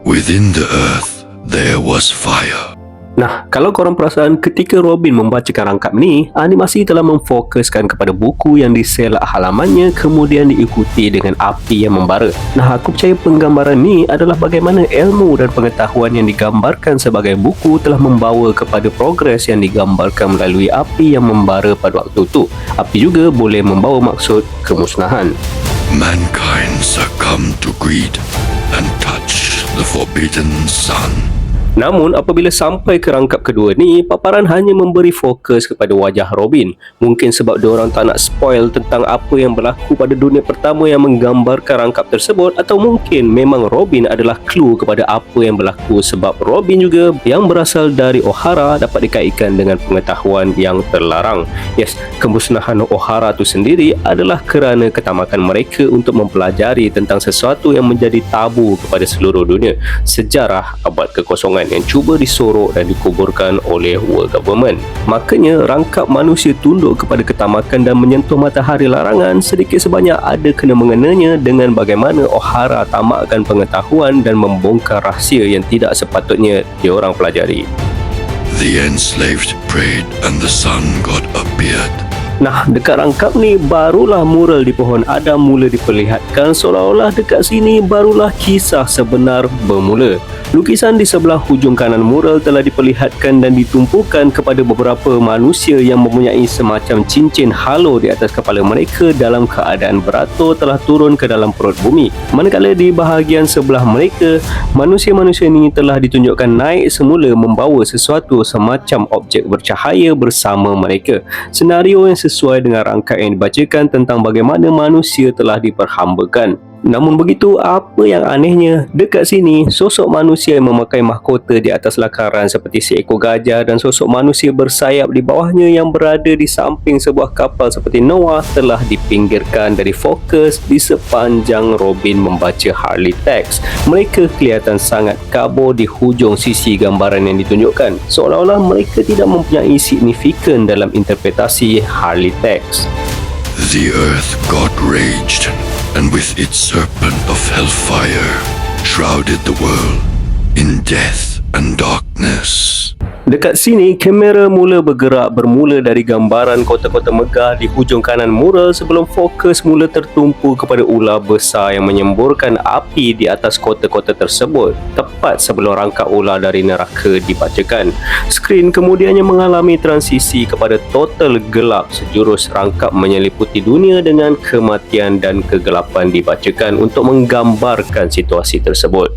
Within the earth there was fire. Nah, kalau korang perasan ketika Robin membacakan rangkap ni, animasi telah memfokuskan kepada buku yang diselak halamannya kemudian diikuti dengan api yang membara. Nah, aku percaya penggambaran ni adalah bagaimana ilmu dan pengetahuan yang digambarkan sebagai buku telah membawa kepada progres yang digambarkan melalui api yang membara pada waktu itu. Api juga boleh membawa maksud kemusnahan. Mankind succumbed to greed and touched the forbidden sun. Namun apabila sampai ke rangkap kedua ni, paparan hanya memberi fokus kepada wajah Robin. Mungkin sebab diorang tak nak spoil tentang apa yang berlaku pada dunia pertama yang menggambarkan rangkap tersebut, atau mungkin memang Robin adalah clue kepada apa yang berlaku sebab Robin juga yang berasal dari O'Hara dapat dikaitkan dengan pengetahuan yang terlarang. Yes, kemusnahan O'Hara tu sendiri adalah kerana ketamakan mereka untuk mempelajari tentang sesuatu yang menjadi tabu kepada seluruh dunia, sejarah abad kekosongan yang cuba disorok dan dikuburkan oleh world government. Makanya rangkap manusia tunduk kepada ketamakan dan menyentuh matahari larangan sedikit sebanyak ada kena-mengenanya dengan bagaimana O'Hara tamakkan pengetahuan dan membongkar rahsia yang tidak sepatutnya diorang pelajari. The enslaved prayed and the sun god appeared. Nah, dekat rangkap ni barulah mural di pohon Adam mula diperlihatkan, seolah-olah dekat sini barulah kisah sebenar bermula. Lukisan di sebelah hujung kanan mural telah diperlihatkan dan ditumpukan kepada beberapa manusia yang mempunyai semacam cincin halo di atas kepala mereka dalam keadaan beratur telah turun ke dalam perut bumi. Manakala di bahagian sebelah mereka, manusia-manusia ini telah ditunjukkan naik semula membawa sesuatu semacam objek bercahaya bersama mereka. Senario yang sesuai dengan rangkap yang dibacakan tentang bagaimana manusia telah diperhambakan. Namun begitu, apa yang anehnya, dekat sini sosok manusia yang memakai mahkota di atas lakaran seperti seekor gajah dan sosok manusia bersayap di bawahnya yang berada di samping sebuah kapal seperti Noah telah dipinggirkan dari fokus di sepanjang Robin membaca Harley text. Mereka kelihatan sangat kabur di hujung sisi gambaran yang ditunjukkan, seolah-olah mereka tidak mempunyai signifikan dalam interpretasi Harley text. The earth god raged, and with its serpent of hellfire shrouded the world in death and darkness. Dekat sini, kamera mula bergerak bermula dari gambaran kota-kota megah di hujung kanan mural sebelum fokus mula tertumpu kepada ular besar yang menyemburkan api di atas kota-kota tersebut, tepat sebelum rangkap ular dari neraka dibacakan. Skrin kemudiannya mengalami transisi kepada total gelap sejurus rangkap menyeliputi dunia dengan kematian dan kegelapan dibacakan untuk menggambarkan situasi tersebut.